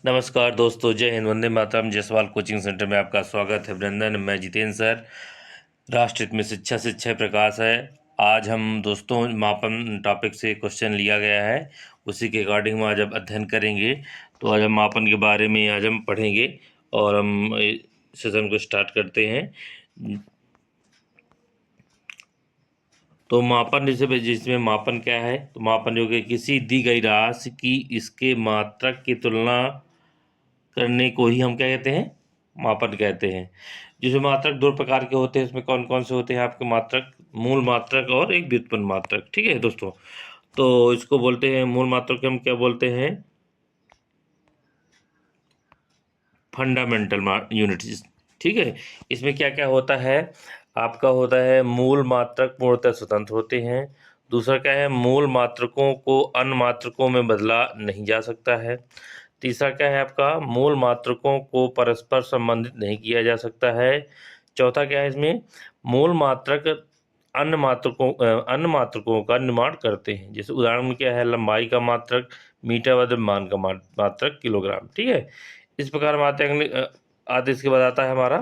नमस्कार दोस्तों, जय हिंद, वंदे मातरम। जयसवाल कोचिंग सेंटर में आपका स्वागत है। वृंदन, मैं जितेंद्र सर। राष्ट्रहित में शिक्षा शिक्षा प्रकाश है। आज हम दोस्तों मापन टॉपिक से क्वेश्चन लिया गया है, उसी के अकॉर्डिंग हम आज अब अध्ययन करेंगे। तो आज हम मापन के बारे में आज हम पढ़ेंगे और हम सेशन को स्टार्ट करते हैं। तो मापन जिसमें मापन क्या है, तो मापन जो कि किसी दी गई राशि की इसके मात्रक की तुलना करने को ही हम क्या कहते हैं, मापन कहते हैं। जिसमें मात्रक दो प्रकार के होते हैं, इसमें कौन कौन से होते हैं आपके मात्रक? मूल मात्रक और एक व्युत्पन्न मात्रक। ठीक है दोस्तों, तो इसको बोलते हैं मूल मात्रक को हम क्या बोलते हैं? Fundamental units. ठीक है, इसमें क्या क्या होता है आपका? होता है मूल मात्रक पूर्णतः स्वतंत्र होते हैं। दूसरा क्या है? मूल मात्रकों को अन्य मात्रकों में बदला नहीं जा सकता है। तीसरा क्या है आपका? मूल मात्रकों को परस्पर संबंधित नहीं किया जा सकता है। चौथा क्या है इसमें? मूल मात्रक अन्य मात्रकों का निर्माण करते हैं। जैसे उदाहरण में क्या है? लंबाई का मात्रक मीटर व द्रव्यमान का मात्रक किलोग्राम। ठीक है, इस प्रकार हम आते हैं अगले आदेश के बाद आता है हमारा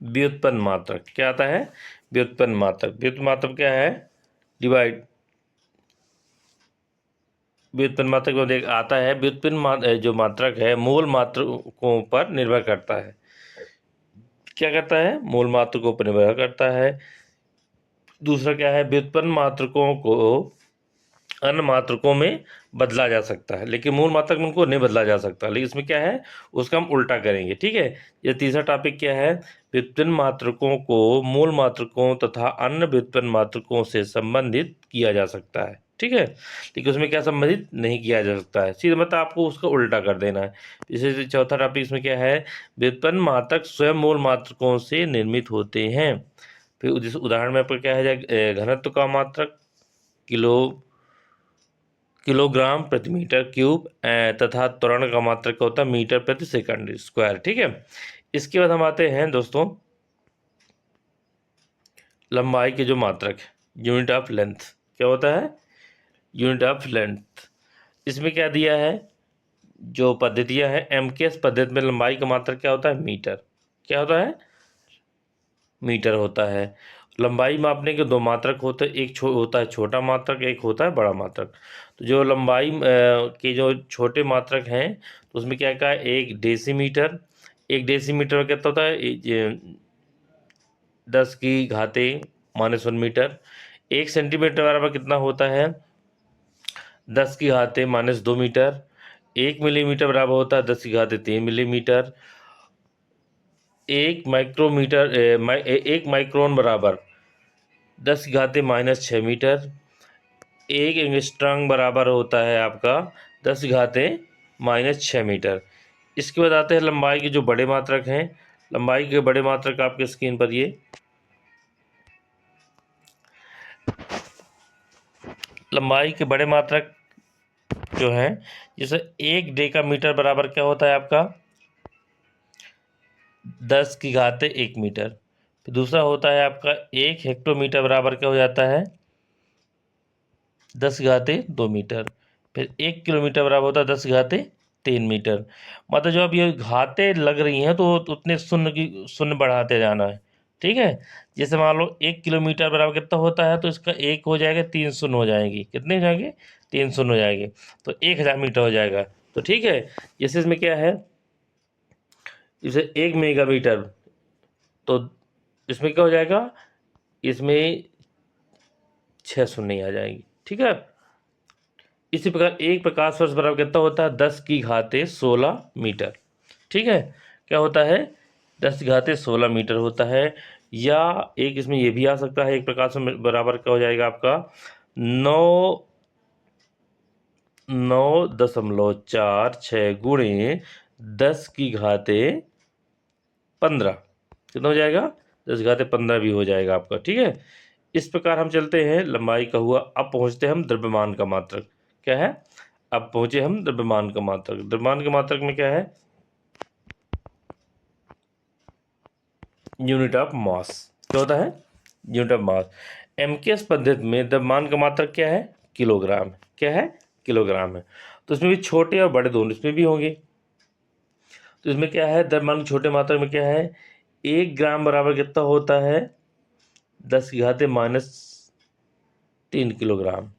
व्युत्पन्न मात्रक। क्या आता है? व्युत्पन्न मात्रक। व्युत्पन्न मात्रक क्या है? डिवाइड। व्युत्पन्न मात्रक में देख आता है, व्युत्पन्न जो मात्रक है मूल मात्रकों पर निर्भर करता है। क्या करता है? मूल मात्रकों पर निर्भर करता है। दूसरा क्या है? व्युत्पन्न मात्रकों को अन्य मात्रकों में बदला जा सकता है, लेकिन मूल मात्रक में उनको नहीं बदला जा सकता। लेकिन इसमें क्या है, उसका हम उल्टा करेंगे। ठीक है, ये तीसरा टॉपिक क्या है? व्युत्पन्न मात्रकों को मूल मात्रकों तथा अन्य व्युत्पन्न मात्रकों से संबंधित किया जा सकता है। ठीक है, लेकिन उसमें क्या संबंधित नहीं किया जा सकता है, सीधा मतलब आपको उसका उल्टा कर देना है। जैसे चौथा टॉपिक इसमें क्या है? व्युत्पन्न मात्रक स्वयं मूल मात्रकों से निर्मित होते हैं। फिर जिस उदाहरण में आपका क्या है? घनत्व का मात्रक किलोग्राम प्रति मीटर क्यूब तथा त्वरण का मात्रक होता है मीटर प्रति सेकंड स्क्वायर। ठीक है, इसके बाद हम आते हैं दोस्तों लंबाई के जो मात्रक है, यूनिट ऑफ लेंथ। क्या होता है? Unit of length. इसमें क्या दिया है? जो पद्धतियां हैं, एमकेएस पद्धति में लंबाई का मात्रक क्या होता है? मीटर। क्या होता है? मीटर होता है। लंबाई मापने के दो मात्रक होते हैं, एक होता है छोटा मात्रक, एक होता है बड़ा मात्रक। तो जो लंबाई के जो छोटे मात्रक हैं, तो उसमें क्या क्या है? एक डेसीमीटर। एक डेसीमीटर में कितना होता है? 10⁻⁻⁻1 मीटर। एक सेंटीमीटर बराबर कितना होता है? 10⁻⁻2 मीटर। 1 मिलीमीटर बराबर होता है 10⁻3 मिलीमीटर। एक माइक्रोन बराबर 10⁻⁻6 मीटर। एक एंगस्ट्रॉम बराबर होता है आपका 10⁻⁻6 मीटर। इसके बाद आते हैं लंबाई के जो बड़े मात्रक हैं। लंबाई के बड़े मात्रक आपके स्क्रीन पर ये लंबाई के बड़े मात्रक जो हैं, जैसे 1 डेकामीटर बराबर क्या होता है आपका? 10⁻1 मीटर। फिर दूसरा होता है आपका 1 हेक्टोमीटर बराबर क्या हो जाता है? 10⁻2 मीटर। फिर 1 किलोमीटर बराबर होता है 10⁻3 मीटर। मतलब जो अब ये घातें लग रही हैं तो उतने शून्य बढ़ाते जाना है। ठीक है, जैसे मान लो 1 किलोमीटर बराबर कितना होता है, तो इसका एक हो जाएगा, 3 शून्य हो जाएंगी। कितने हो जाएंगे? 3 शून्य हो जाएंगे, तो 1000 मीटर हो जाएगा। तो ठीक है, जैसे इसमें क्या है, जैसे 1 मेगामीटर, तो इसमें क्या हो जाएगा? इसमें 6 शून्य आ जाएगी। ठीक है, इसी प्रकार एक प्रकाश वर्ष बराबर कितना होता है? 10⁻16 मीटर। ठीक है, क्या होता है? 10⁻16 मीटर होता है। या एक इसमें ये भी आ सकता है, एक प्रकाश वर्ष बराबर क्या हो जाएगा आपका? 9.46 गुणे 10⁻15। कितना हो जाएगा? 10⁻15 भी हो जाएगा आपका। ठीक है, इस प्रकार हम चलते हैं, लंबाई का हुआ। अब पहुंचते हैं हम द्रव्यमान का मात्रक। क्या है? अब पहुंचे हम द्रव्यमान का मात्रक। द्रव्यमान के मात्रक में क्या है? Unit of mass. क्या होता है? Unit of mass. एमकेएस पद्धति में द्रव्यमान का मात्रक क्या है? किलोग्राम। क्या है? किलोग्राम है। तो इसमें भी छोटे और बड़े दोनों इसमें भी होंगे। तो इसमें क्या है, मान छोटे मात्रा में क्या है, 1 ग्राम बराबर कितना होता है, 10⁻³ किलोग्राम।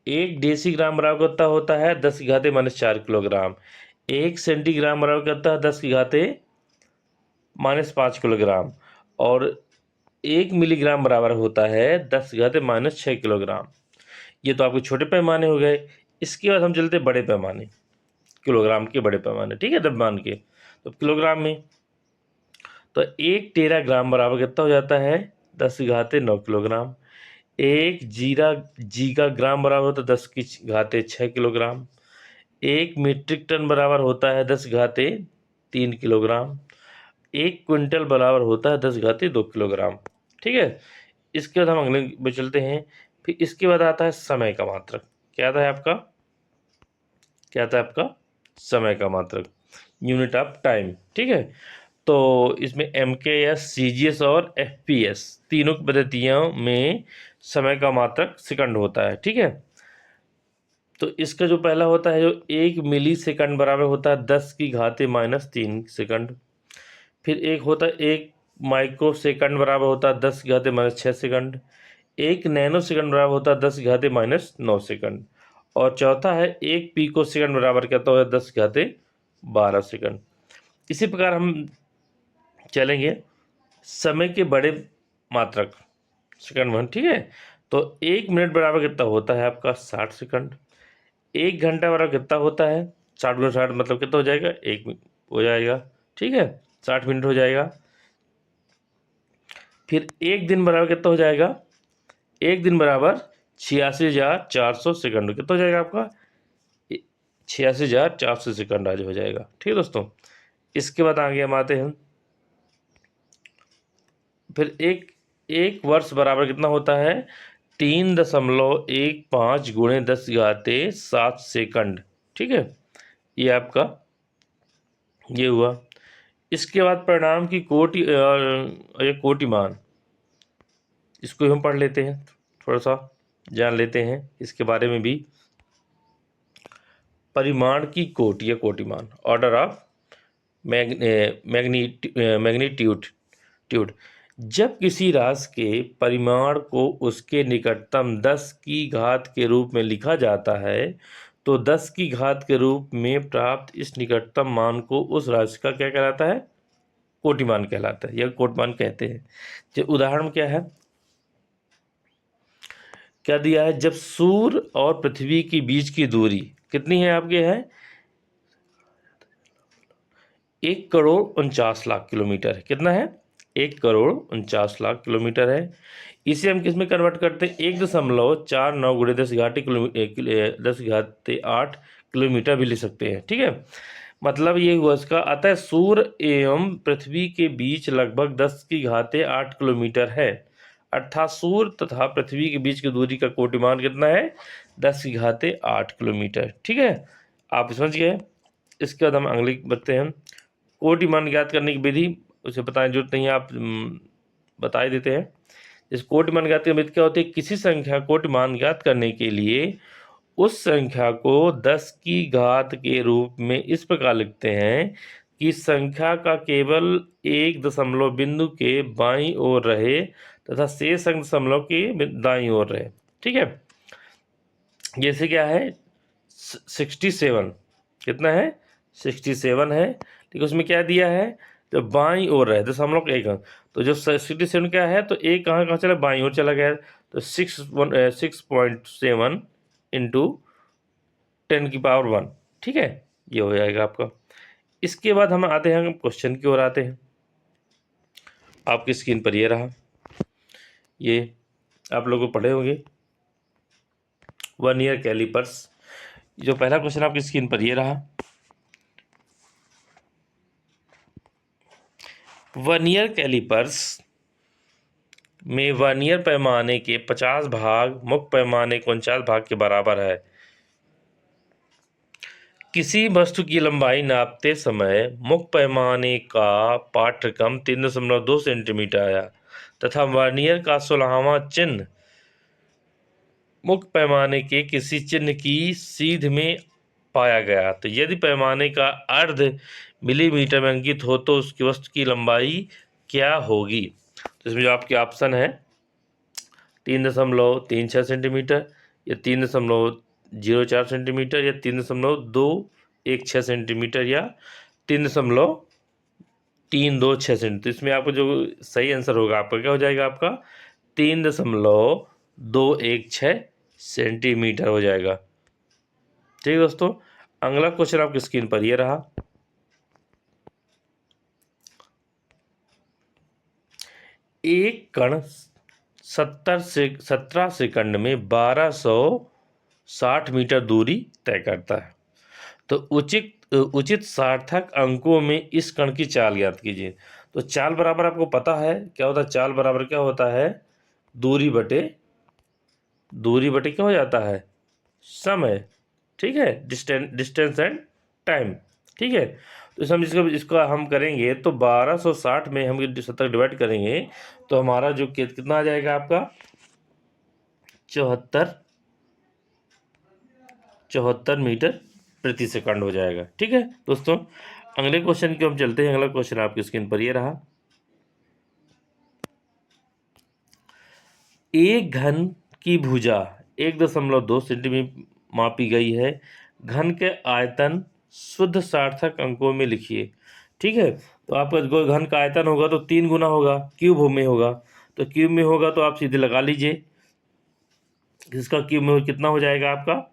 1 डेसीग्राम बराबर कितना होता है, 10⁻⁴ किलोग्राम। 1 सेंटीग्राम बराबर कितना है, 10⁻⁻5 किलोग्राम। और 1 मिलीग्राम बराबर होता है 10⁻⁻6 किलोग्राम। ये तो आपके छोटे पैमाने हो गए। इसके बाद हम चलते बड़े पैमाने, किलोग्राम के बड़े पैमाने, ठीक है, द्रव्यमान के। तो किलोग्राम में तो 1 टेराग्राम बराबर कितना हो जाता है, 10⁻9 किलोग्राम। 1 जीगा ग्राम बराबर होता है 10⁻6 किलोग्राम। 1 मीट्रिक टन बराबर होता है 10⁻3 किलोग्राम। 1 क्विंटल बराबर होता है 10⁻2 किलोग्राम। ठीक है, इसके बाद हम अगले में चलते हैं। फिर इसके बाद आता है समय का मात्रक। क्या आता है आपका, क्या आता है आपका समय का मात्रक, यूनिट ऑफ टाइम। ठीक है, तो इसमें MKS, CGS और FPS तीनों की पद्धतियों में समय का मात्रक सेकंड होता है। ठीक है, तो इसका जो पहला होता है, जो 1 मिली सेकंड बराबर होता है 10⁻³ सेकंड। फिर एक होता है 1 माइक्रो सेकंड बराबर होता है 10⁻6 सेकंड। 1 नैनो सेकंड बराबर होता है 10⁻9 सेकंड। और चौथा है 1 पीको सेकंड बराबर क्या होता है 10⁻12 सेकंड। इसी प्रकार हम चलेंगे समय के बड़े मात्रक, सेकंड वन। ठीक है, तो 1 मिनट बराबर कितना होता है आपका 60 सेकंड। 1 घंटा बराबर कितना होता है, 60 × 60 मतलब कितना हो जाएगा, 1 हो जाएगा। ठीक है, 60 मिनट हो जाएगा। फिर 1 दिन बराबर कितना हो जाएगा, 1 दिन बराबर 86,400 सेकंड। कितना हो जाएगा आपका, 86,400 सेकंड आज हो जाएगा। ठीक है दोस्तों, इसके बाद आगे हम आते हैं। फिर एक वर्ष बराबर कितना होता है, 3.15 × 10⁻7 सेकंड। ठीक है, ये आपका ये हुआ। इसके बाद परिणाम की कोटिमान, इसको हम पढ़ लेते हैं, थोड़ा सा जान लेते हैं इसके बारे में भी। परिमाण की कोटि या कोटिमान, ऑर्डर ऑफ मैग्नीट्यूड। जब किसी राशि के परिमाण को उसके निकटतम 10 की घात के रूप में लिखा जाता है, तो 10 की घात के रूप में प्राप्त इस निकटतम मान को उस राशि का क्या कहलाता है, कोटिमान कहलाता है या कोटिमान कहते हैं। जो उदाहरण क्या है, क्या दिया है, जब सूर्य और पृथ्वी के बीच की दूरी कितनी है आपके, है 1,49,00,000 किलोमीटर। कितना है, 1,49,00,000 किलोमीटर है। इसे हम किस में कन्वर्ट करते हैं, 1.49 × 10⁻8 किलोमीटर भी लिख सकते हैं। ठीक है, मतलब ये हुआ इसका। अतः सूर्य एवं पृथ्वी के बीच लगभग 10⁻8 किलोमीटर है। अर्थात सूर्य तथा पृथ्वी के बीच की दूरी का कोटिमान कितना है, 10⁻8 किलोमीटर। ठीक है, आप समझ गए। इसके बाद हम अगले बढ़ते हैं। कोटिमान ज्ञात करने की विधि उसे बताने जरूरत नहीं है, आप बता ही देते हैं। इस कोटिमान ज्ञात करने की विधि क्या होती है, किसी संख्या कोटिमान ज्ञात करने के लिए उस संख्या को 10 की घात के रूप में इस प्रकार लिखते हैं कि संख्या का केवल एक दशमलव बिंदु के बाईं ओर रहे तथा शेष अंक दशमलव के दाईं ओर रहे। ठीक है, जैसे क्या है 67, कितना है 67 है। ठीक है, उसमें क्या दिया है, तो बाईं ओर रहे दशमलव का एक अंक। तो जो 67 क्या है, तो एक कहाँ कहाँ चला, बाईं ओर चला गया। तो 6.7 इंटू 10⁻1। ठीक है, ये हो जाएगा आपका। इसके बाद हम आते हैं क्वेश्चन की ओर आते हैं। आपकी स्क्रीन पर ये रहा, ये आप लोगों को पढ़े होंगे, वर्नियर कैलिपर्स। जो पहला क्वेश्चन आपकी स्क्रीन पर ये रहा, वर्नियर कैलिपर्स में वर्नियर पैमाने के 50 भाग मुख्य पैमाने के 49 भाग के बराबर है। किसी वस्तु की लंबाई नापते समय मुख्य पैमाने का पाठ्यक्रम 3.2 सेंटीमीटर आया तथा वर्नियर का 16वां चिन्ह मुख्य पैमाने के किसी चिन्ह की सीध में पाया गया। तो यदि पैमाने का अर्ध मिलीमीटर में अंकित हो तो उसकी वस्तु की लंबाई क्या होगी? तो इसमें जो आपके ऑप्शन है 3.36 सेंटीमीटर या 3.04 सेंटीमीटर या 3.216 सेंटीमीटर या 3.326 सेंटीमीटर। तो इसमें आपको जो सही आंसर होगा आपका क्या हो जाएगा? आपका 3.216 सेंटीमीटर हो जाएगा। ठीक है दोस्तों, अगला क्वेश्चन आपकी स्क्रीन पर ये रहा। एक कण 17 सेकंड में 1260 मीटर दूरी तय करता है। तो उचित सार्थक अंकों में इस कण की चाल ज्ञात कीजिए। तो चाल बराबर आपको पता है क्या होता है? चाल बराबर क्या होता है? दूरी बटे क्या हो जाता है? समय। ठीक है, डिस्टेंस एंड टाइम। ठीक है, तो हम इसको हम करेंगे तो 1260 में हम 70 डिवाइड करेंगे तो हमारा जो कितना आ जाएगा आपका? 74 मीटर प्रति सेकंड हो जाएगा। ठीक है दोस्तों, अगले क्वेश्चन की हम चलते हैं। अगला क्वेश्चन आपकी स्क्रीन पर ये रहा। एक घन की भुजा 1.2 सेंटीमीटर मापी गई है। घन के आयतन शुद्ध सार्थक अंकों में लिखिए। ठीक है, तो आपका जो घन का आयतन होगा तो 3 गुना होगा, क्यूब में होगा। तो क्यूब में होगा तो आप सीधे लगा लीजिए, इसका क्यूब में कितना हो जाएगा आपका?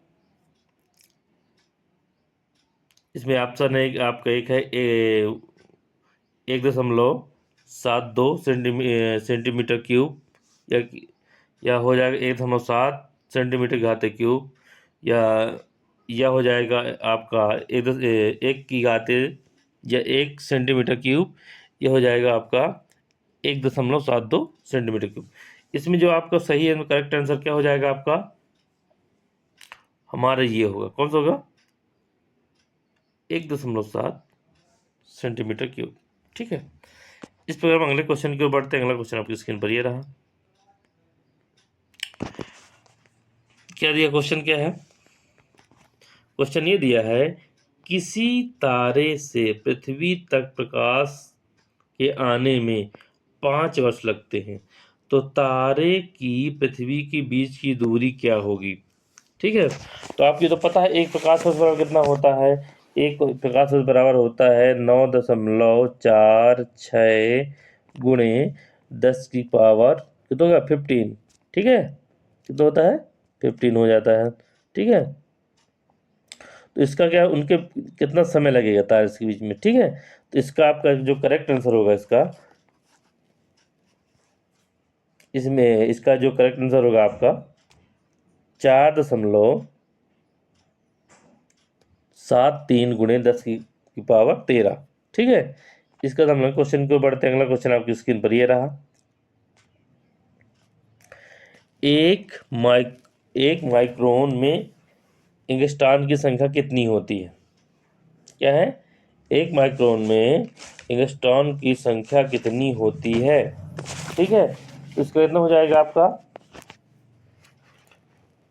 इसमें ऑप्शन है आपका एक है 1.72 सेंटीमीटर क्यूब या हो जाएगा 1.7 सेंटीमीटर घाते क्यूब या हो जाएगा आपका 1 की घाते या 1 सेंटीमीटर क्यूब, यह हो जाएगा आपका 1.72 सेंटीमीटर क्यूब। इसमें जो आपका सही है करेक्ट आंसर क्या हो जाएगा आपका? हमारा ये होगा, कौन सा होगा? 1.7 सेंटीमीटर क्यूब। ठीक है, इस प्रकार हम अगले क्वेश्चन की ओर बढ़ते हैं। अगला क्वेश्चन आपकी स्क्रीन पर ये रहा। क्या दिया? क्वेश्चन क्या है? क्वेश्चन ये दिया है, किसी तारे से पृथ्वी तक प्रकाश के आने में 5 वर्ष लगते हैं, तो तारे की पृथ्वी के बीच की दूरी क्या होगी? ठीक है, तो आपको तो पता है एक प्रकाश वर्ष बराबर कितना होता है? एक प्रकाश वर्ष बराबर होता है 9.46 गुणे 10 की पावर कितना होगा? 15। ठीक है, कितना होता है? 15 हो जाता है। ठीक है, तो इसका क्या उनके कितना समय लगेगा तारे के बीच में? ठीक है, तो इसका आपका जो करेक्ट आंसर होगा इसका जो करेक्ट आंसर होगा आपका 4.73 गुणे 10 की पावर 13। ठीक है, इसका हम लोग क्वेश्चन को बढ़ते हैं। अगला क्वेश्चन आपकी स्क्रीन पर ये रहा। एक माइक्रोन में एंगस्ट्रॉन की संख्या कितनी होती है? क्या है? एक माइक्रोन में एंगस्ट्रॉन की संख्या कितनी होती है? ठीक है, तो इसका कितना हो जाएगा आपका?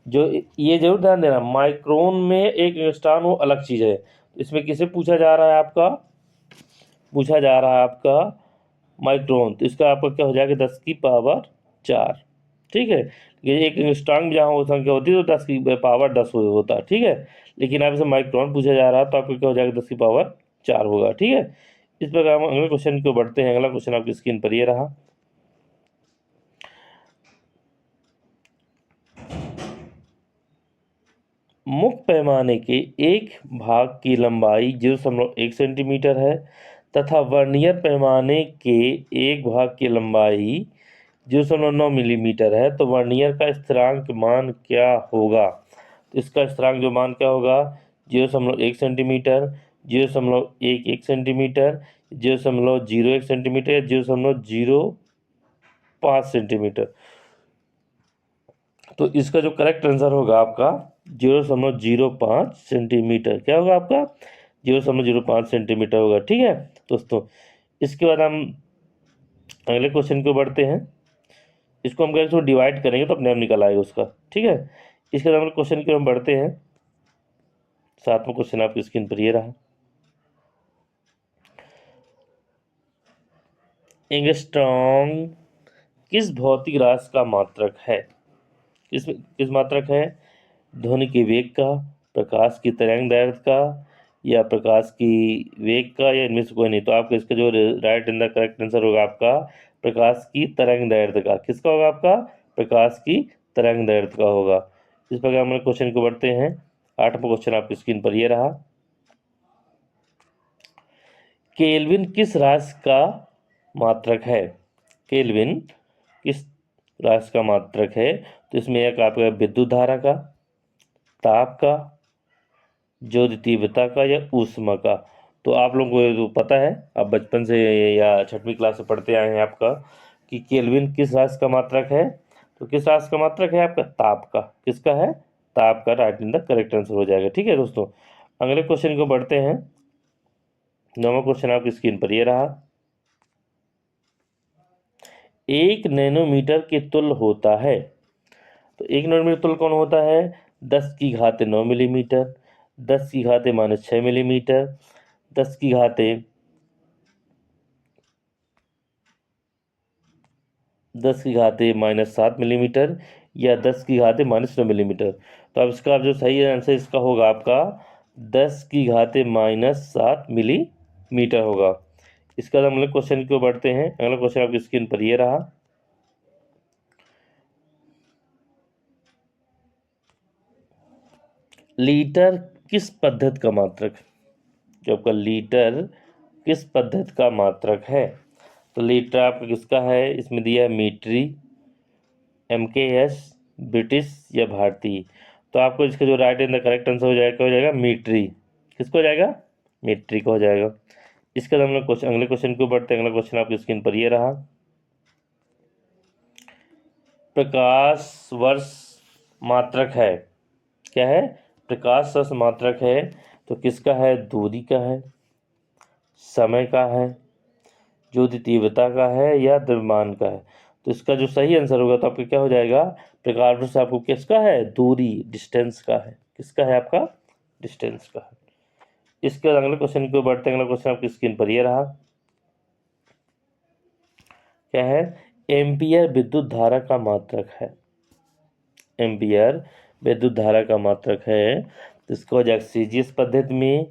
जो ये जरूर ध्यान देना, माइक्रोन में एक एंगस्ट्रॉन वो अलग चीज है। इसमें किसे पूछा जा रहा है आपका? पूछा जा रहा है आपका माइक्रोन, तो इसका आपका क्या हो जाएगा? 10 की पावर 4। ठीक है, ये एक एंगस्ट्रॉन जहाँ वो संख्या होती है तो 10 की पावर 10 होता है। ठीक है, लेकिन आप इसे माइक्रोन पूछा जा रहा है तो आपको क्या हो जाएगा? 10 की पावर 4 होगा। ठीक है, इस प्रकार हम अगले क्वेश्चन को बढ़ते हैं। अगला क्वेश्चन आपकी स्क्रीन पर ये रहा। मुक्त पैमाने के एक भाग की लंबाई 0.1 सेंटीमीटर है तथा वर्नियर पैमाने के एक भाग की लंबाई 0.9 मिलीमीटर है, तो वर्नियर का स्थिरांक मान क्या होगा? तो इसका स्थिरांक जो मान क्या होगा? 0.1 सेंटीमीटर, 0.11 सेंटीमीटर, 0.01 सेंटीमीटर या 0.05 सेंटीमीटर। तो इसका जो करेक्ट आंसर होगा आपका 0.05 सेंटीमीटर। क्या होगा आपका? 0.05 सेंटीमीटर होगा। ठीक है दोस्तों, इसके बाद हम अगले क्वेश्चन को बढ़ते हैं। इसको हम कहें डिवाइड करेंगे तो अपने आप निकल आएगा उसका। ठीक है, इसके बाद हम क्वेश्चन की हम बढ़ते हैं। 7वां क्वेश्चन आपकी स्क्रीन पर ये रहा। एंगस्ट्रॉम किस भौतिक राशि का मात्रक है? किस किस मात्रक है? ध्वनि के वेग का, प्रकाश की तरंग दैर्ध्य का, या प्रकाश की वेग का, या इनमें से कोई नहीं। तो आपका इसका जो right in the correct answer होगा आपका प्रकाश की तरंग दैर्ध्य का। किसका होगा आपका? प्रकाश की तरंग दैर्ध्य का होगा। इस प्रकार हम क्वेश्चन को बढ़ते हैं। 8वां क्वेश्चन आपकी स्क्रीन पर ये रहा। केल्विन किस राशि का मात्रक है? केल्विन किस राशि का मात्रक है? तो इसमें एक आपका विद्युत धारा का, ताप का, ज्योति तीव्रता का, या ऊष्मा का। तो आप लोगों को तो पता है, आप बचपन से या 6वीं क्लास से पढ़ते आए हैं आपका कि केल्विन किस राशि का मात्रक है। तो किस राशि का मात्रक है आपका? ताप का। किसका है? ताप का। Right in the correct answer हो जाएगा। ठीक है दोस्तों, अगले क्वेश्चन को बढ़ते हैं। 9वां क्वेश्चन आपकी स्क्रीन पर ये रहा। 1 नैनोमीटर के तुल्य होता है। तो 1 नैनोमीटर तुल्य कौन होता है? 10⁻9 मिलीमीटर, 10⁻6 मिलीमीटर, 10⁻7 मिलीमीटर, या 10⁻9 मिलीमीटर। तो अब इसका जो सही आंसर इसका होगा आपका 10⁻7 मिलीमीटर होगा। इसका हम लोग क्वेश्चन को बढ़ते हैं। अगला क्वेश्चन आपकी स्क्रीन पर ये रहा। लीटर किस पद्धति का मात्रक? जो आपका लीटर किस पद्धति का मात्रक है? तो लीटर आपका किसका है? इसमें दिया है मीट्री, MKS, ब्रिटिश, या भारतीय। तो आपको इसका जो right in the correct answer हो जाएगा मीट्री। किसको हो जाएगा? मीट्री को हो जाएगा। इसके बाद हम लोग क्वेश्चन अगले क्वेश्चन के ऊपर बढ़ते हैं। अगला क्वेश्चन आपकी स्क्रीन पर ये रहा। प्रकाश वर्ष मात्रक है। क्या है? प्रकाश वर्ष मात्रक है। तो किसका है? दूरी का है, समय का है, ज्योति तीव्रता का है, या द्रव्यमान का है। तो इसका जो सही आंसर होगा तो आपका क्या हो जाएगा? प्रकाश वर्ष आपको किसका है? दूरी, डिस्टेंस का है। किसका है आपका? डिस्टेंस का है। इसके बाद अगले क्वेश्चन को बढ़ते हैं। अगला क्वेश्चन आपकी स्क्रीन पर ये रहा। क्या है? एम्पियर विद्युत धारा का मात्रक है। एम्पियर विद्युत धारा का मात्रक है। तो इसको हो जाएगा CGS पद्धति में,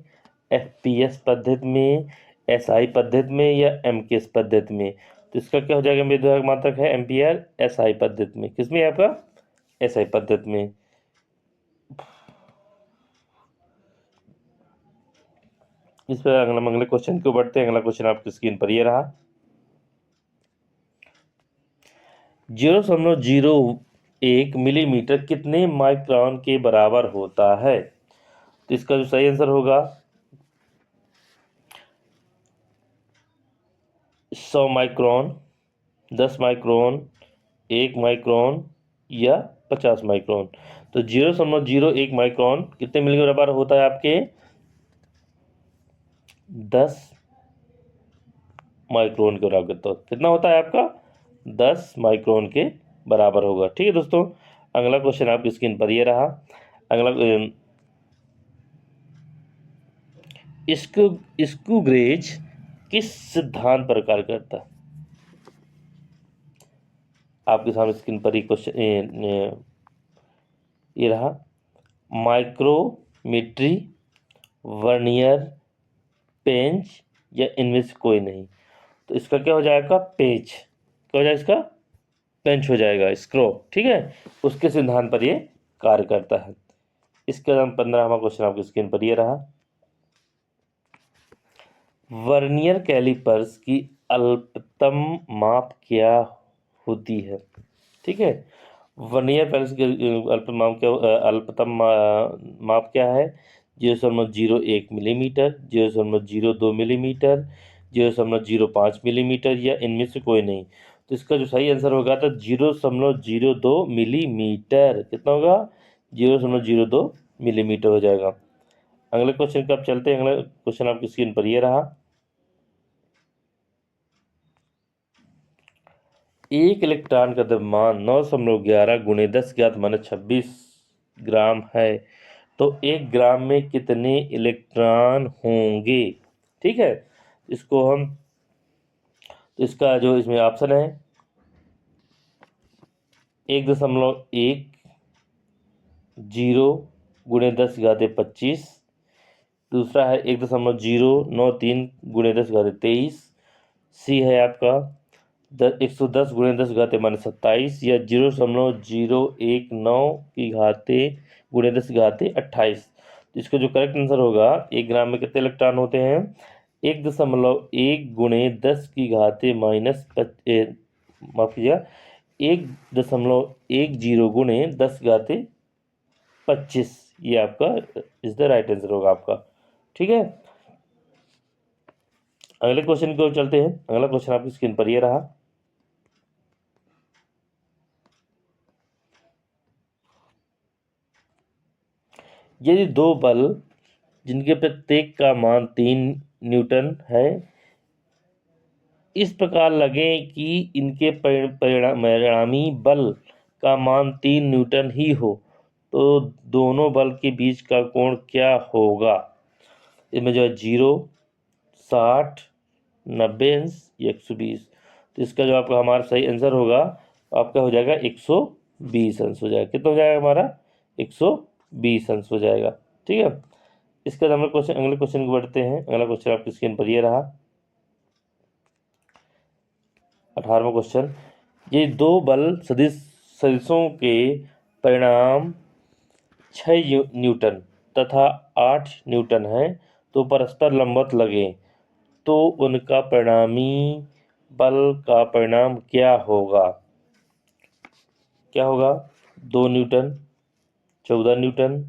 FPS पद्धति में, SI पद्धति में, या MKS पद्धति में। तो इसका क्या हो जाएगा? विद्युत धारा का मात्रक है एम्पियर SI पद्धति में। किसमें आपका? SI पद्धति में। इस पर अगले क्वेश्चन को बढ़ते हैं। अगला क्वेश्चन आपकी स्क्रीन पर ये रहा। 0.01 मिलीमीटर कितने माइक्रोन के बराबर होता है? तो इसका जो सही आंसर होगा 100 माइक्रोन, 10 माइक्रोन, 1 माइक्रोन, या 50 माइक्रोन। तो 0.01 माइक्रोन कितने मिली के बराबर होता है आपके? 10 माइक्रोन के बराबर। तो कितना होता है आपका? 10 माइक्रोन के बराबर होगा। ठीक है दोस्तों, अगला क्वेश्चन आपकी स्क्रीन पर ये रहा। अगला स्क्रूगेज किस सिद्धांत पर कार्य करता है? आपके सामने स्क्रीन पर ही क्वेश्चन ये रहा। माइक्रोमीट्री, वर्नियर, पेंच, या इनमें से कोई नहीं। तो इसका क्या हो जाएगा? पेंच। क्या हो जाएगा इसका? पेंच हो जाएगा, स्क्रो। ठीक है, उसके सिद्धांत पर ये कार्य करता है। इसके बाद 15वां क्वेश्चन आपकी स्क्रीन पर ये रहा। वर्नियर कैलिपर्स की अल्पतम माप क्या होती है? ठीक है, वर्नियर कैलिपर्स की अल्पतम माप क्या है? 0.01 मिलीमीटर, 0.02 मिलीमीटर, 0.05 मिलीमीटर, या इनमें से कोई नहीं। तो इसका जो सही आंसर होगा तो 0.02 मिलीमीटर। कितना होगा? 0.02 मिलीमीटर हो जाएगा। अगले क्वेश्चन का आप चलते हैं। अगला क्वेश्चन आपकी स्क्रीन पर ये रहा। एक इलेक्ट्रॉन का द्रव्यमान 9.11 × 10⁻26 ग्राम है। तो 1 ग्राम में कितने इलेक्ट्रॉन होंगे। ठीक है, इसको हम, तो इसका जो इसमें ऑप्शन है 1.10 गुणे 10⁻25। दूसरा है 1.093 गुणे 10⁻23। सी है आपका 110 गुणे 10⁻27 या 0.019 की घाते गुणे 10⁻28। तो इसका जो करेक्ट आंसर होगा, 1 ग्राम में कितने इलेक्ट्रॉन होते हैं, 1.1 गुणे 10 की घाते माइनस माफ कीजिएगा 1.10 गुणे 10⁻25। ये आपका इज द राइट आंसर होगा आपका। ठीक है, अगले क्वेश्चन की ओर चलते हैं। अगला क्वेश्चन आपकी स्क्रीन पर ये रहा। यदि दो बल जिनके प्रत्येक का मान 3 न्यूटन है इस प्रकार लगे कि इनके परिणामी बल का मान 3 न्यूटन ही हो, तो दोनों बल के बीच का कोण क्या होगा। इसमें जो है 0, 60, 90 अंश या 120। तो इसका जो आपका हमारा सही आंसर होगा आपका हो जाएगा 120 अंश हो जाएगा। कितना हो जाएगा हमारा, 120 अंश हो जाएगा। ठीक है, इसके बाद हम लोग अगले क्वेश्चन को बढ़ते हैं। अगला क्वेश्चन आपकी स्क्रीन पर ये रहा, 18वां क्वेश्चन। ये दो बल सदिशों के परिणाम 6 न्यूटन तथा 8 न्यूटन है, तो परस्पर लंबवत लगे, तो उनका परिणामी बल का परिणाम क्या होगा। क्या होगा, 2 न्यूटन, 14 न्यूटन,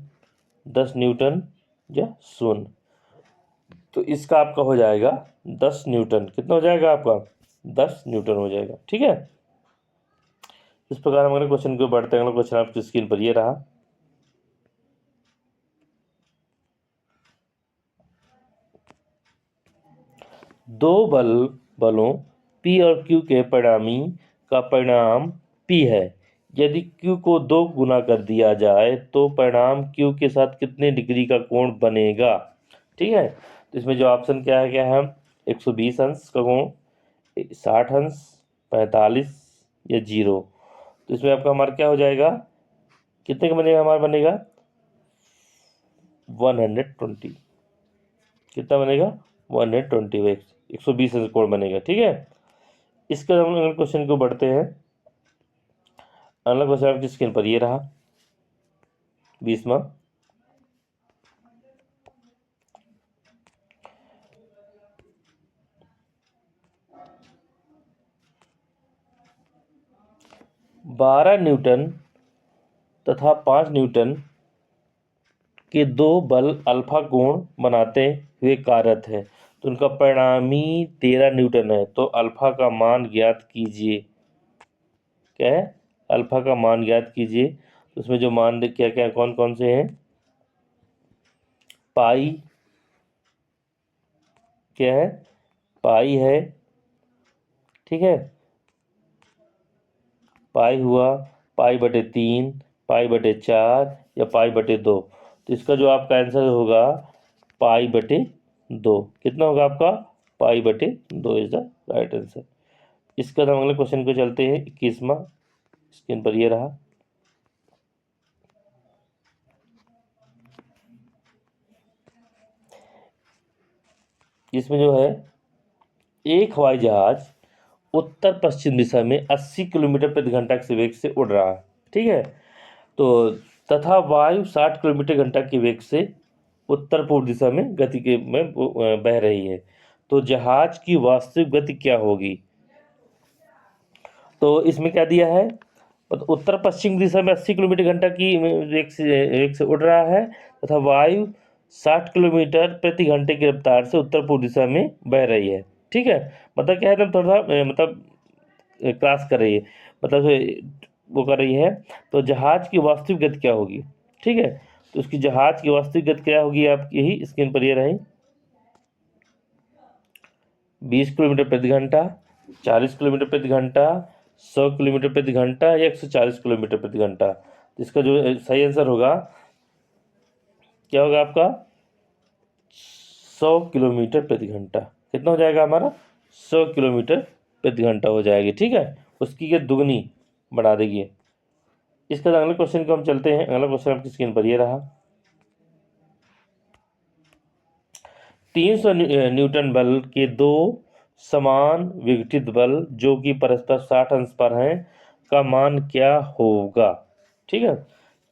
10 न्यूटन या 0। तो इसका आपका हो जाएगा 10 न्यूटन। कितना हो जाएगा आपका, 10 न्यूटन हो जाएगा। ठीक है, इस प्रकार हम अगले क्वेश्चन को बढ़ते हैं। अगला क्वेश्चन आपकी स्क्रीन पर ये रहा, दो बलों P और Q के परिणामी का परिणाम P है। यदि Q को 2 गुना कर दिया जाए तो परिणाम Q के साथ कितने डिग्री का कोण बनेगा। ठीक है, तो इसमें जो ऑप्शन क्या है 120 अंश का कोण, 60 अंश, 45 या 0। तो इसमें आपका हमारा क्या हो जाएगा, कितने का बनेगा, हमारा बनेगा 120। कितना बनेगा, 120, 120 अंश कोण बनेगा। ठीक है, इसके हम अगले क्वेश्चन को बढ़ते हैं। अगला क्वेश्चन आपकी स्क्रीन पर ये रहा, 20वां। बारह न्यूटन तथा 5 न्यूटन के दो बल अल्फा कोण बनाते हुए कार्यरत है, तो उनका परिणामी 13 न्यूटन है। तो अल्फा का मान ज्ञात कीजिए। क्या है, अल्फा का मान ज्ञात कीजिए। तो उसमें जो मान क्या क्या कौन कौन से हैं, पाई, क्या है, पाई है। ठीक है, पाई हुआ, पाई/3, पाई/4 या पाई/2। तो इसका जो आपका आंसर होगा पाई/2। कितना होगा आपका, पाई/2 इज द राइट आंसर। इसका हम अगले क्वेश्चन को चलते हैं, 21वां। स्क्रीन पर ये रहा, इसमें जो है एक हवाई जहाज उत्तर पश्चिम दिशा में 80 किलोमीटर प्रति घंटा के वेग से उड़ रहा है। ठीक है, तो तथा वायु 60 किलोमीटर घंटा के वेग से उत्तर पूर्व दिशा में गति के में बह रही है, तो जहाज की वास्तविक गति क्या होगी। तो इसमें क्या दिया है, उत्तर पश्चिम दिशा में 80 किलोमीटर घंटा की वेग से उड़ रहा है तथा वायु 60 किलोमीटर प्रति घंटे की रफ्तार से उत्तर पूर्व दिशा में बह रही है। ठीक है, मतलब क्या है ना, थोड़ा मतलब क्रॉस कर रही है, मतलब वो कर रही है। तो जहाज की वास्तविक गति क्या होगी। ठीक है, तो उसकी जहाज की वास्तविक गति क्या होगी आपकी, ही स्क्रीन पर ये रही, 20 किलोमीटर प्रति घंटा, 40 किलोमीटर प्रति घंटा, 100 किलोमीटर प्रति घंटा या 140 किलोमीटर प्रति घंटा। इसका जो सही आंसर होगा क्या होगा आपका 100 किलोमीटर प्रति घंटा। कितना हो जाएगा हमारा 100 किलोमीटर प्रति घंटा हो जाएगी। ठीक है, उसकी ये दुगनी बढ़ा देगी। इसके बाद अगले क्वेश्चन को हम चलते हैं। अगला क्वेश्चन आपकी स्क्रीन पर ये रहा। 300 न्यूटन बल के दो समान विघटित बल जो कि परस्पर 60 अंश पर हैं का मान क्या होगा। ठीक है,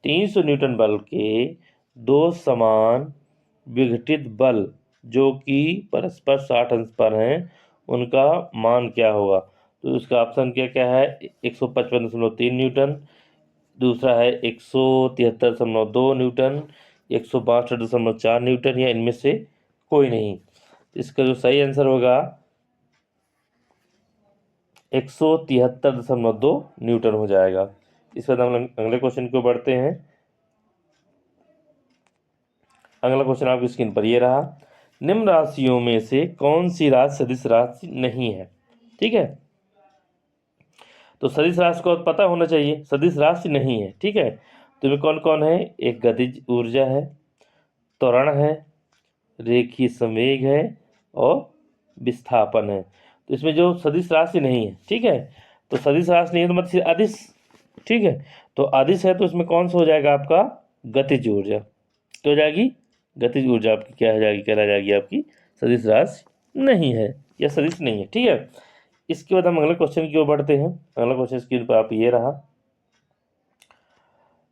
300 न्यूटन बल के दो समान विघटित बल जो कि परस्पर 60 अंश पर हैं उनका मान क्या होगा। तो उसका ऑप्शन क्या क्या है, 155.3 न्यूटन, दूसरा है 173.2 न्यूटन, 162.4 न्यूटन, या इनमें से कोई नहीं। इसका जो सही आंसर होगा 173.2 न्यूटन हो जाएगा। इस बाद हम अगले क्वेश्चन को बढ़ते हैं। अगला क्वेश्चन आपकी स्क्रीन पर ये रहा। निम्न राशियों में से कौन सी राशि सदिश राशि नहीं है। ठीक है, तो सदिश राशि को पता होना चाहिए, सदिश राशि नहीं है। ठीक है, तो इनमें कौन कौन है, एक गतिज ऊर्जा है, त्वरण है, रेखीय संवेग है और विस्थापन है। तो इसमें जो सदिश राशि नहीं है, ठीक है, तो सदिश राशि नहीं है तो मतलब अदिश। ठीक है, तो अदिश है तो इसमें कौन सा हो जाएगा आपका गतिज ऊर्जा। तो हो जाएगी गतिज ऊर्जा आपकी क्या हो जाएगी, कहला जाएगी आपकी सदिश राशि नहीं है या सदिश नहीं है। ठीक है, इसके बाद हम अगले क्वेश्चन की ओर बढ़ते हैं। अगला क्वेश्चन स्क्रीन पर आप ये रहा।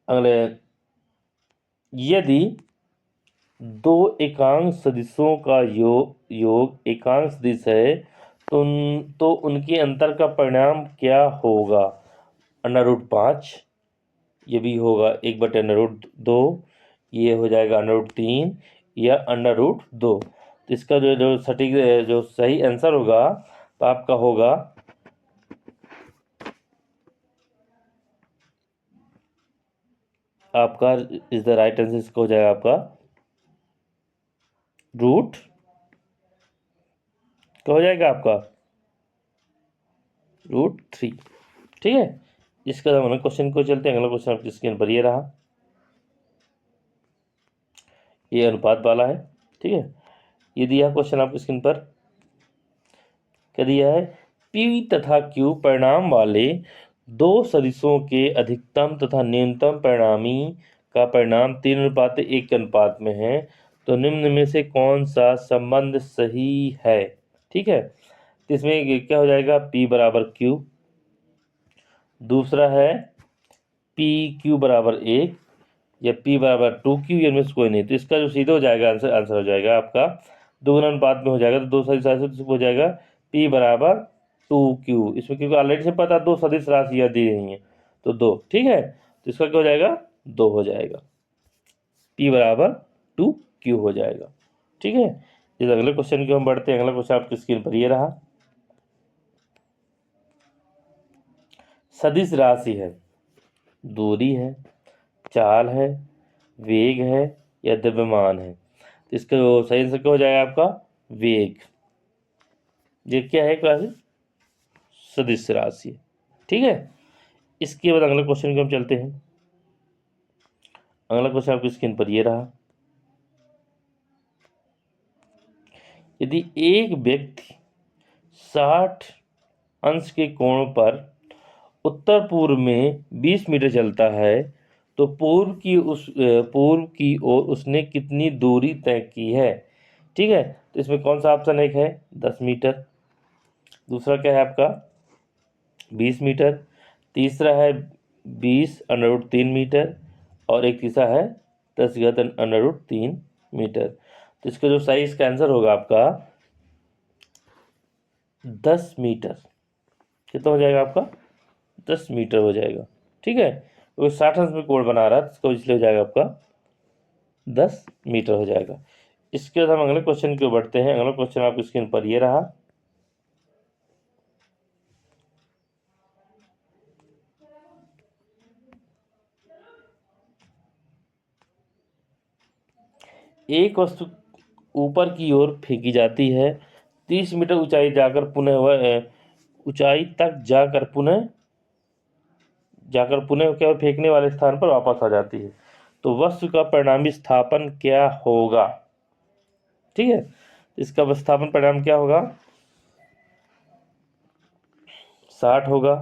अगले, यदि दो एकांक सदिशों का योग एकांक सदिश है तो उनके अंतर का परिणाम क्या होगा। √5, ये भी होगा 1/√2, ये हो जाएगा √3 या √2। तो इसका जो सटीक जो सही आंसर होगा तो आपका होगा आपका इज द राइट आंसर। इसका हो जाएगा आपका रूट, क्या हो जाएगा आपका √3। ठीक है, इसके बाद हम अगले क्वेश्चन को चलते हैं। अगला क्वेश्चन आपकी स्क्रीन पर ये रहा। ये अनुपात वाला है। ठीक है, ये दिया क्वेश्चन आपकी स्क्रीन पर, क्या दिया है, P तथा Q परिणाम वाले दो सदिशों के अधिकतम तथा न्यूनतम परिणामी का परिणाम 3:1 के अनुपात में है, तो निम्न में से कौन सा संबंध सही है। ठीक है, तो इसमें क्या हो जाएगा, P = Q, दूसरा है PQ = 1 या P = 2Q, इनमें से कोई नहीं। तो इसका जो सीधे हो जाएगा आंसर हो जाएगा आपका दोगुना अनुपात में हो जाएगा। तो दो सदिश राशि तो हो जाएगा P = 2Q। इसमें क्योंकि ऑलरेडी से पता दो सदिश राशियाँ दी गई हैं तो 2। ठीक है, तो इसका क्या हो जाएगा 2 हो जाएगा, P = 2Q हो जाएगा। ठीक है, इस अगले क्वेश्चन की हम बढ़ते हैं। अगला क्वेश्चन आपकी स्क्रीन पर ये रहा। सदिश राशि है, दूरी है, चाल है, वेग है या द्रव्यमान है। तो इसका सही आंसर क्या हो जाएगा आपका वेग। ये क्या है क्लास, सदिश राशि। ठीक है, इसके बाद अगले क्वेश्चन की हम चलते हैं। अगला क्वेश्चन आपकी स्क्रीन पर ये रहा। यदि एक व्यक्ति 60 अंश के कोण पर उत्तर पूर्व में 20 मीटर चलता है तो पूर्व की ओर उसने कितनी दूरी तय की है। ठीक है, तो इसमें कौन सा ऑप्शन एक है 10 मीटर, दूसरा क्या है आपका 20 मीटर, तीसरा है 20√3 मीटर और एक तीसरा है 10√3 मीटर। तो इसका जो सही इसका आंसर होगा आपका 10 मीटर। कितना हो जाएगा आपका 10 मीटर हो जाएगा। ठीक है, वो 60 अंश में कोण बना रहा है तो इसलिए हो जाएगा आपका 10 मीटर हो जाएगा। इसके बाद हम अगले क्वेश्चन की ओर बढ़ते हैं। अगला क्वेश्चन आपकी स्क्रीन पर ये रहा। एक वस्तु ऊपर की ओर फेंकी जाती है, 30 मीटर ऊंचाई तक जाकर पुनः क्या फेंकने वाले स्थान पर वापस आ जाती है। तो वस्तु का परिणामी विस्थापन क्या होगा? ठीक है, इसका विस्थापन परिणाम क्या होगा? 60 होगा,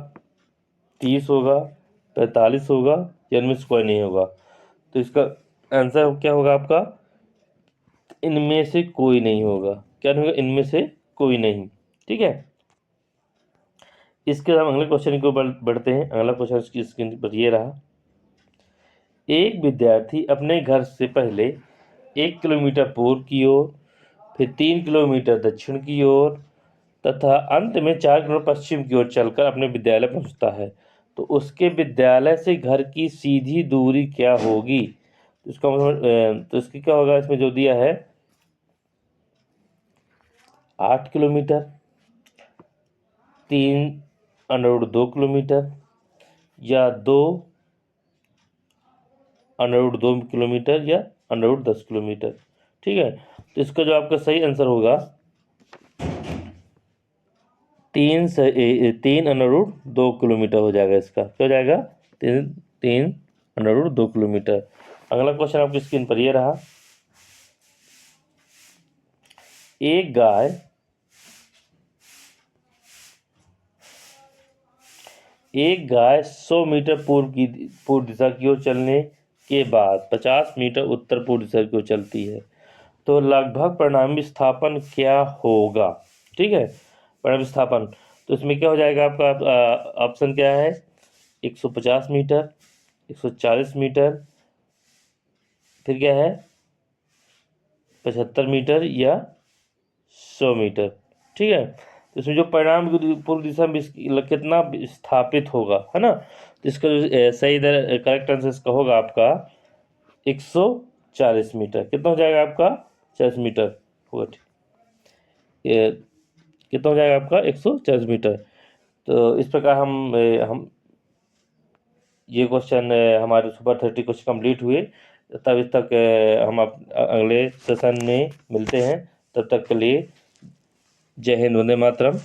30 होगा, 45 होगा, या इनमें से कोई नहीं होगा? तो इसका आंसर क्या होगा आपका? इनमें से कोई नहीं होगा। क्या नहीं होगा? इनमें से कोई नहीं। ठीक है, इसके बाद हम अगले क्वेश्चन को बढ़ते हैं। अगला क्वेश्चन इसकी स्क्रीन पर ये रहा। एक विद्यार्थी अपने घर से पहले 1 किलोमीटर पूर्व की ओर, फिर 3 किलोमीटर दक्षिण की ओर तथा अंत में 4 किलोमीटर पश्चिम की ओर चलकर अपने विद्यालय पहुंचता है। तो उसके विद्यालय से घर की सीधी दूरी क्या होगी? तो इसका मतलब तो इसकी क्या होगा? इसमें जो दिया है 8 किलोमीटर, 3√2 किलोमीटर, या 2√2 किलोमीटर, या √10 किलोमीटर। ठीक है, तो इसका जो आपका सही आंसर होगा 3√2 किलोमीटर हो जाएगा। इसका क्या हो जाएगा? 3√2 किलोमीटर। अगला क्वेश्चन आपकी स्क्रीन पर ये रहा। एक गाय 100 मीटर पूर्व दिशा की ओर चलने के बाद 50 मीटर उत्तर पूर्व दिशा की ओर चलती है, तो लगभग परिणामी विस्थापन क्या होगा? ठीक है, परिणामी विस्थापन, तो इसमें क्या हो जाएगा आपका? ऑप्शन क्या है? 150 मीटर, 140 मीटर, फिर क्या है 75 मीटर, या 100 मीटर। ठीक है, तो इसमें जो परिणाम पूर्व दिशा में कितना स्थापित होगा, है ना? तो इसका जो सही करेक्ट आंसर इसका होगा आपका 140 मीटर। कितना हो जाएगा आपका? 40 मीटर होगा। ठीक, ये कितना हो जाएगा आपका? 140 मीटर। तो इस प्रकार हम ये क्वेश्चन हमारे सुपर 30 क्वेश्चन कंप्लीट हुए। तब तक हम अगले सेशन में मिलते हैं। तब तक के लिए जय हिंद, वंदे मातरम।